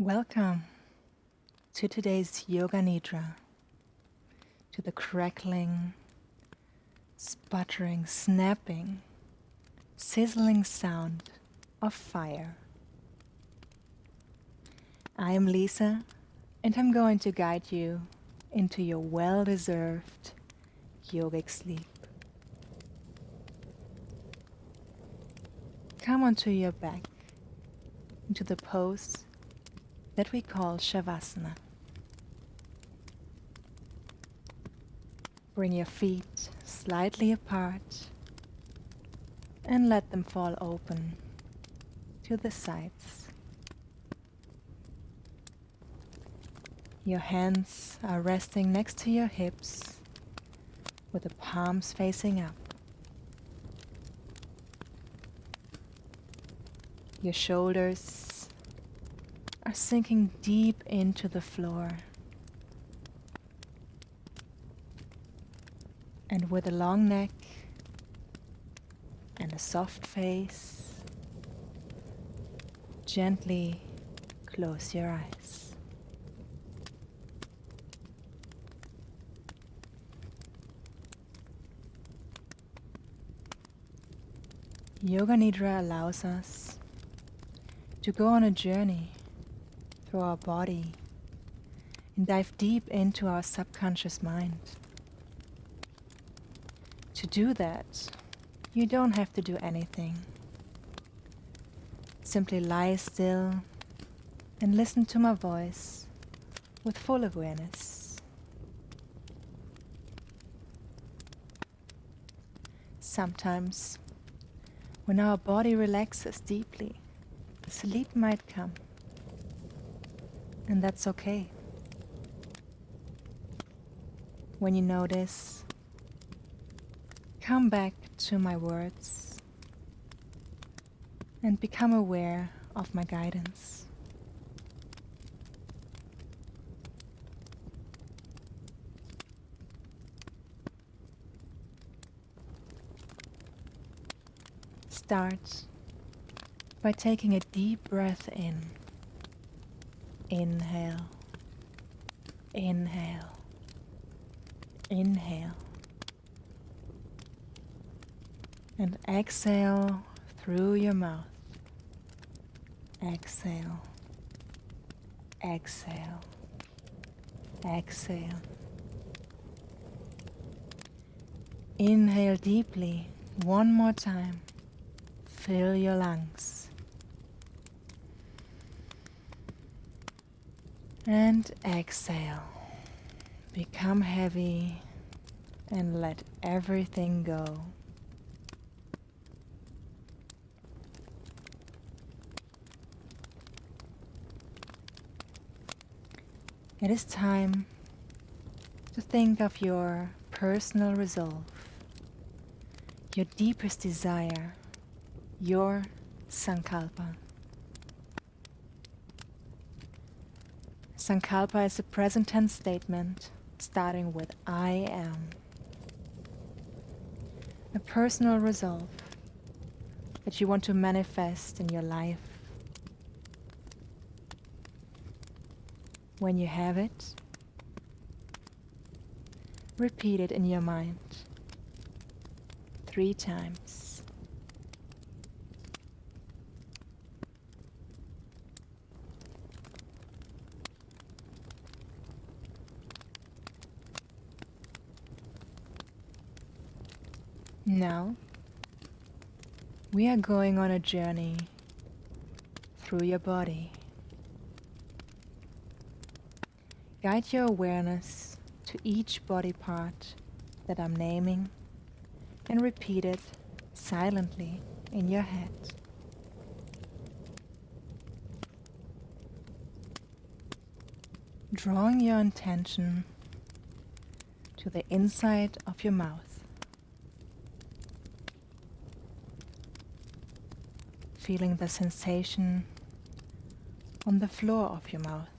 Welcome to today's Yoga Nidra, to the crackling, sputtering, snapping, sizzling sound of fire. I am Lisa, and I'm going to guide you into your well-deserved yogic sleep. Come onto your back into the pose that we call Savasana. Bring your feet slightly apart and let them fall open to the sides. Your hands are resting next to your hips with the palms facing up. Your shoulders are sinking deep into the floor. And with a long neck and a soft face, gently close your eyes. Yoga Nidra allows us to go on a journey through our body and dive deep into our subconscious mind. To do that, you don't have to do anything. Simply lie still and listen to my voice with full awareness. Sometimes, when our body relaxes deeply, sleep might come, and that's okay. When you notice, come back to my words and become aware of my guidance. Start by taking a deep breath in. Inhale, inhale, inhale. And exhale through your mouth. Exhale, exhale, exhale. Inhale deeply one more time. Fill your lungs. And exhale. Become heavy and let everything go. It is time to think of your personal resolve, your deepest desire, your sankalpa. Sankalpa is a present tense statement starting with I am. A personal resolve that you want to manifest in your life. When you have it, repeat it in your mind 3 times. Now, we are going on a journey through your body. Guide your awareness to each body part that I'm naming and repeat it silently in your head. Drawing your attention to the inside of your mouth. Feeling the sensation on the floor of your mouth.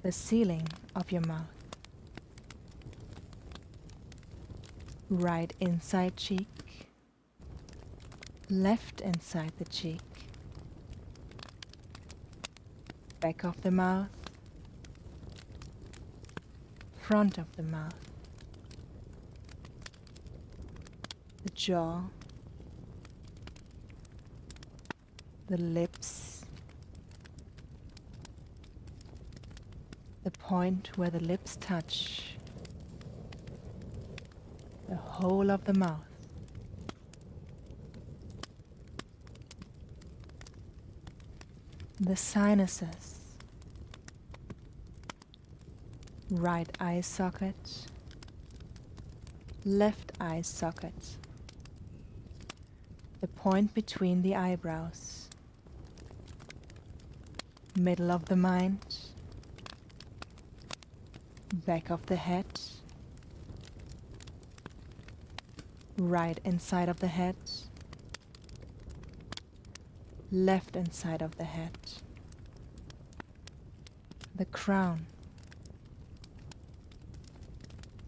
The ceiling of your mouth. Right inside cheek. left inside the cheek, back of the mouth, front of the mouth, the jaw, the lips, the point where the lips touch, the whole of the mouth, the sinuses, right eye socket, left eye socket, the point between the eyebrows, middle of the mind, back of the head, right inside of the head, left inside of the head, the crown,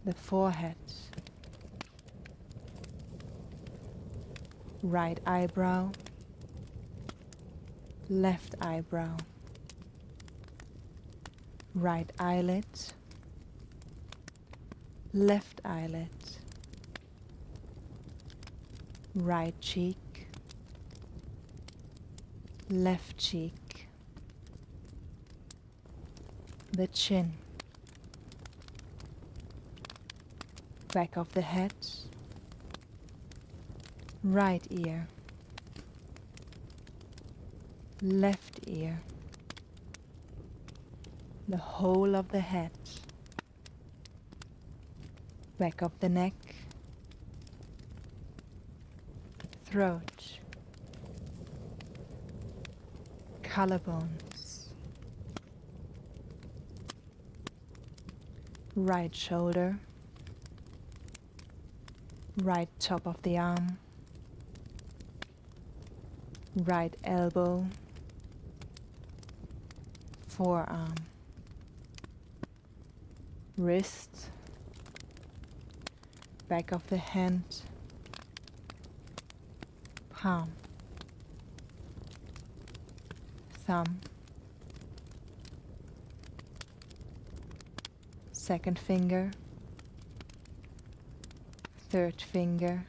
the forehead, right eyebrow, left eyebrow, right eyelid, left eyelid, right cheek, left cheek, the chin, back of the head, right ear, left ear, the whole of the head, back of the neck, throat, collarbones, right shoulder, right top of the arm, right elbow, forearm, wrist, back of the hand, palm, thumb, second finger, third finger,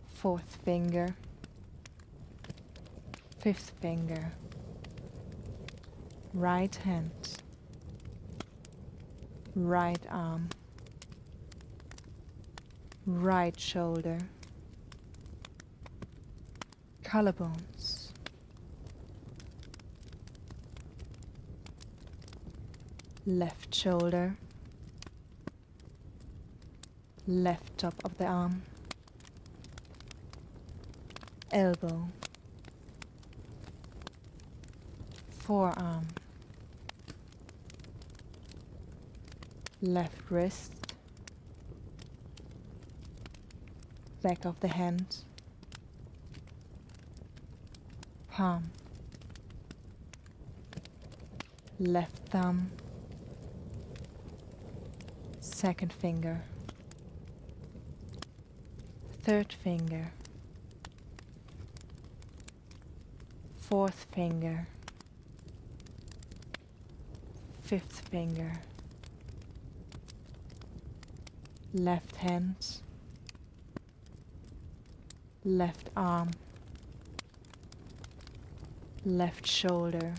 fourth finger, fifth finger, right hand, right arm, right shoulder, collarbones, left shoulder, left top of the arm, elbow, forearm, left wrist, back of the hand, palm, left thumb, second finger, third finger, fourth finger, fifth finger, left hand, left arm, left shoulder,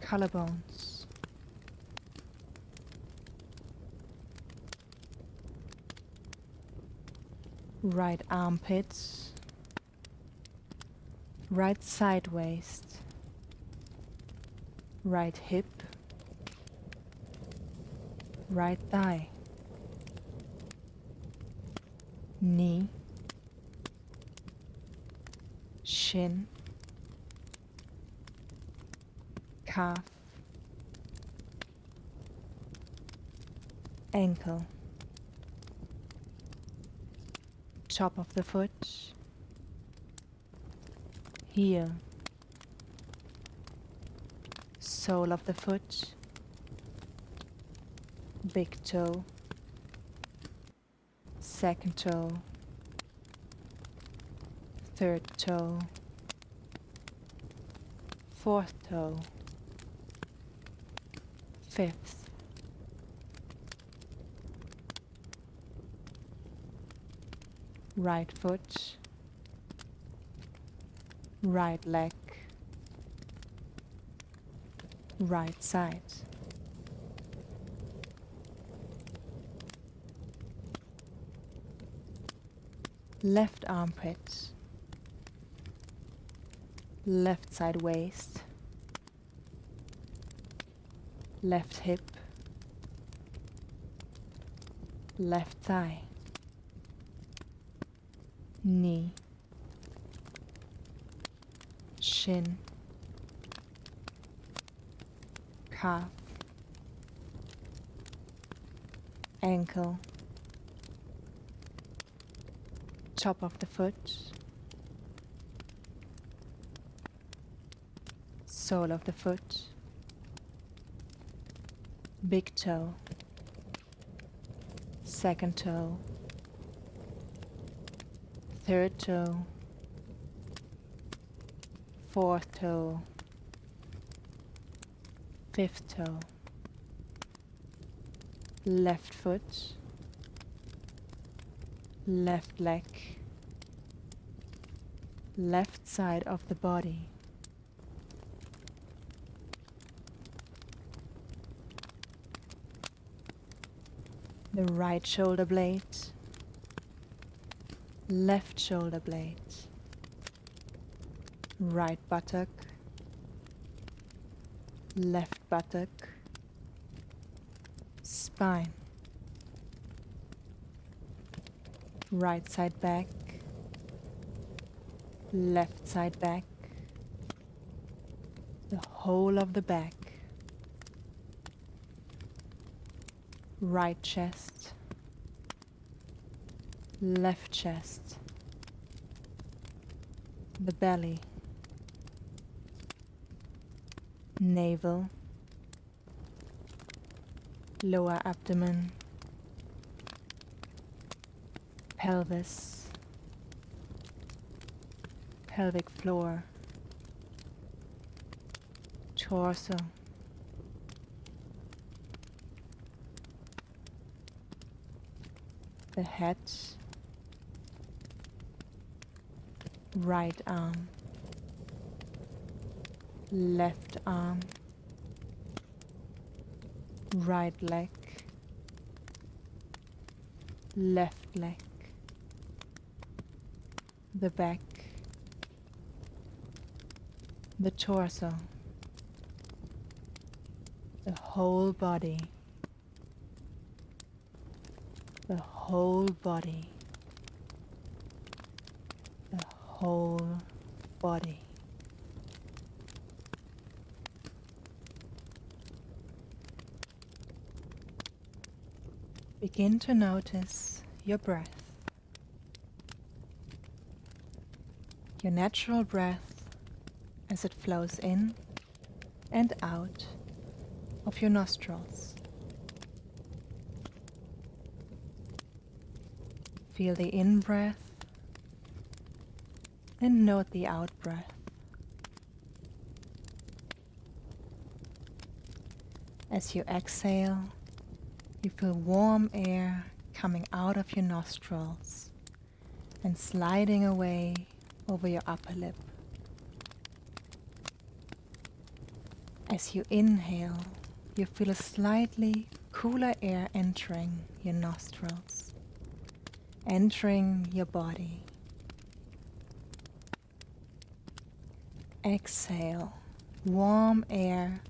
collarbones, right armpit, right side waist, right hip, right thigh, knee, shin, calf, ankle, top of the foot, heel, sole of the foot, big toe, second toe, third toe, fourth toe, fifth, right foot, right leg, right side. Left armpit, left side waist, left hip, left thigh, knee, shin, calf, ankle, top of the foot, sole of the foot, big toe, second toe, third toe, fourth toe, fifth toe, left foot, left leg, left side of the body, the right shoulder blade, left shoulder blade, right buttock, left buttock, spine, right side back, left side back, the whole of the back, right chest, left chest, the belly, navel, lower abdomen, pelvis, pelvic floor, torso, the head, right arm, left arm, right leg, left leg, the back, the torso, the whole body, the whole body, the whole body. Begin to notice your breath, your natural breath as it flows in and out of your nostrils. Feel the in-breath and note the out-breath. As you exhale, you feel warm air coming out of your nostrils and sliding away over your upper lip. As you inhale, you feel a slightly cooler air entering your nostrils, entering your body. Exhale, warm air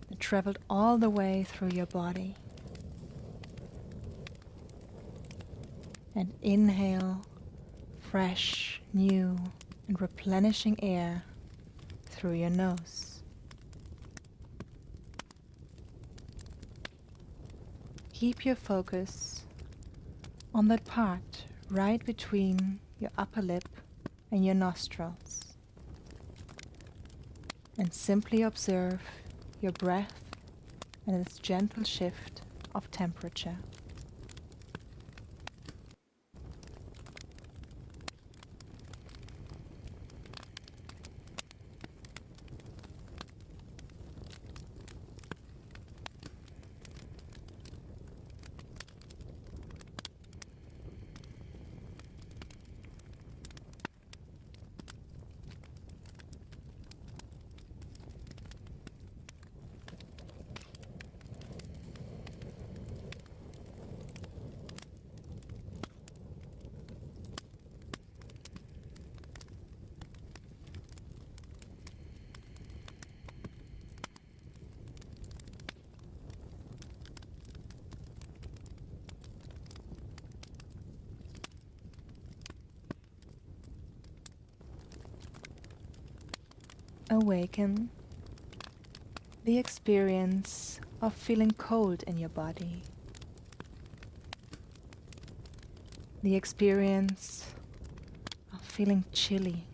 that traveled all the way through your body. And inhale fresh, new, and replenishing air through your nose. Keep your focus on that part right between your upper lip and your nostrils. And simply observe your breath and its gentle shift of temperature. awaken the experience of feeling cold in your body, the experience of feeling chilly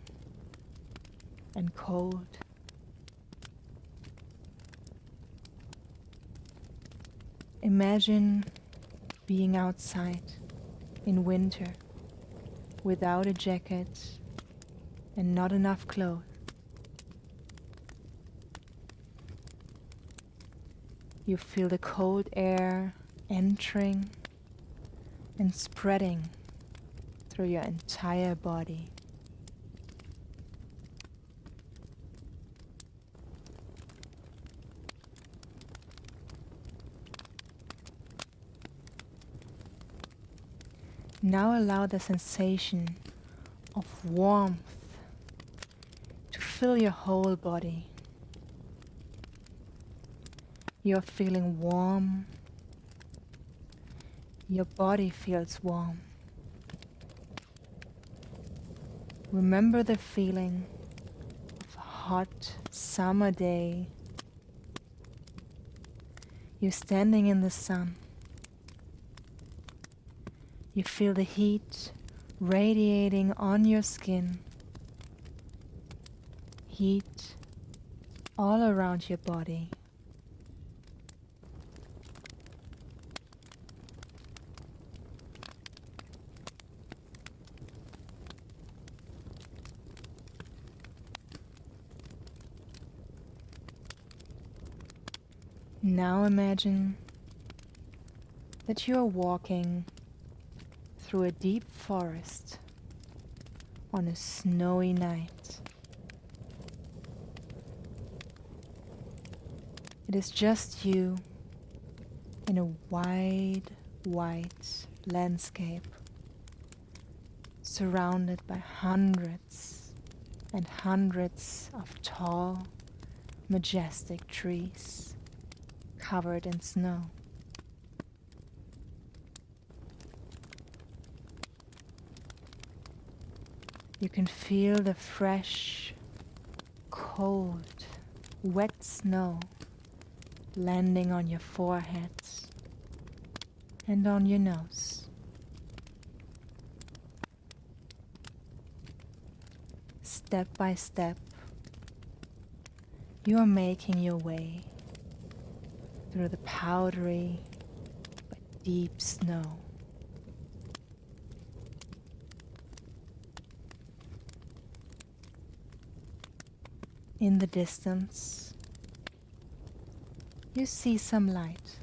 and cold. Imagine being outside in winter without a jacket and not enough clothes. You feel the cold air entering and spreading through your entire body. Now allow the sensation of warmth to fill your whole body. You're feeling warm. Your body feels warm. Remember the feeling of a hot summer day. You're standing in the sun. You feel the heat radiating on your skin. Heat all around your body. Now imagine that you are walking through a deep forest on a snowy night. It is just you in a wide, white landscape, surrounded by hundreds and hundreds of tall, majestic trees covered in snow. You can feel the fresh, cold, wet snow landing on your forehead and on your nose. Step by step, you are making your way through the powdery but deep snow. In the distance, you see some light.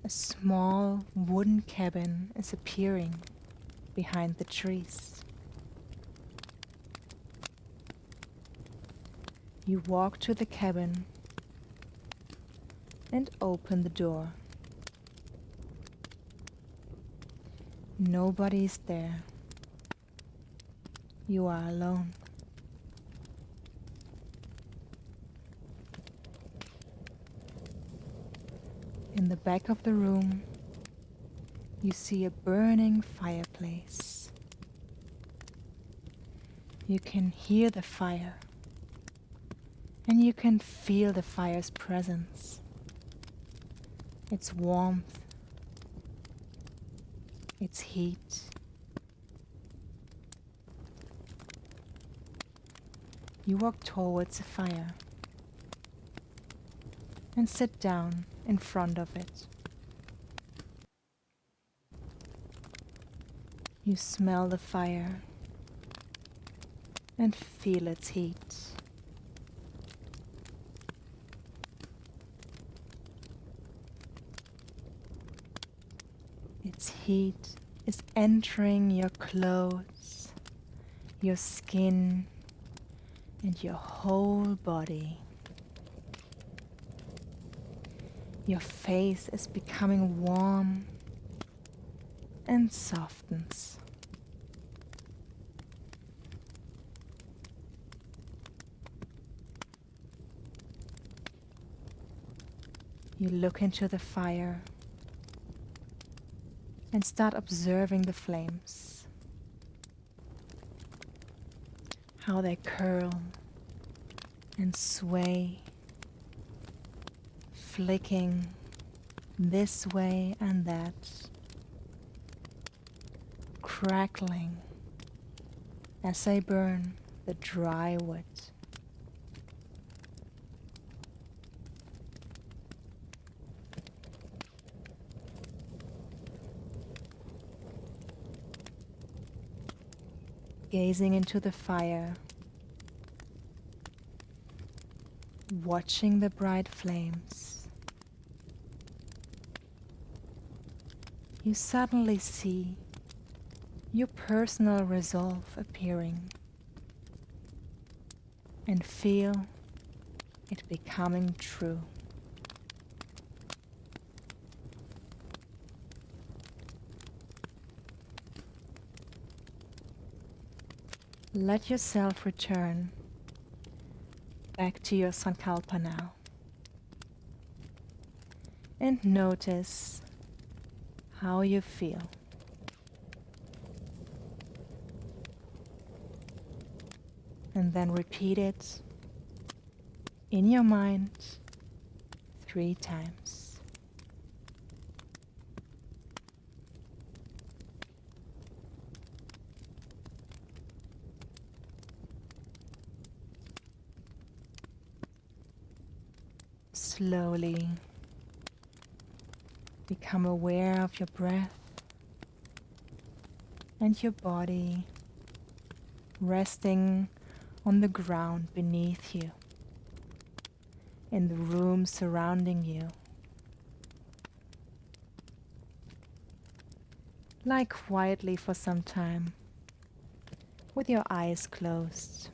A small wooden cabin is appearing behind the trees. You walk to the cabin and open the door. Nobody's there. You are alone. In the back of the room, you see a burning fireplace. You can hear the fire, and you can feel the fire's presence, its warmth, its heat. You walk towards the fire and sit down in front of it. You smell the fire and feel its heat. Its heat is entering your clothes, your skin, and your whole body. Your face is becoming warm and softens. You look into the fire and start observing the flames. how they curl and sway, flicking this way and that, crackling as they burn the dry wood. Gazing into the fire, watching the bright flames, you suddenly see your personal resolve appearing and feel it becoming true. Let yourself return back to your sankalpa now and notice how you feel. And then repeat it in your mind 3 times. Slowly become aware of your breath and your body resting on the ground beneath you, in the room surrounding you. Lie quietly for some time with your eyes closed.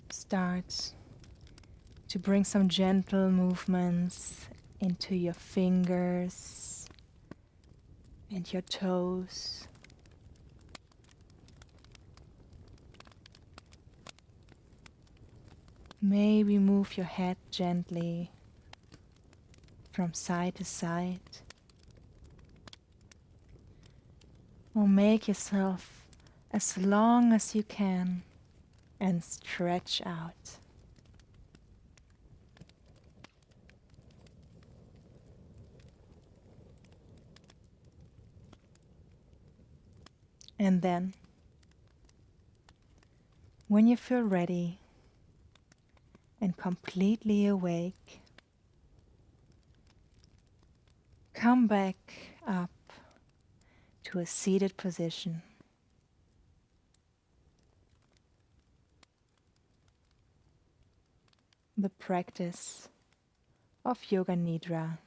Start to bring some gentle movements into your fingers and your toes. Maybe move your head gently from side to side, or make yourself as long as you can and stretch out. And then, when you feel ready and completely awake, come back up to a seated position. The practice of Yoga Nidra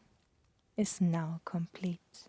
is now complete.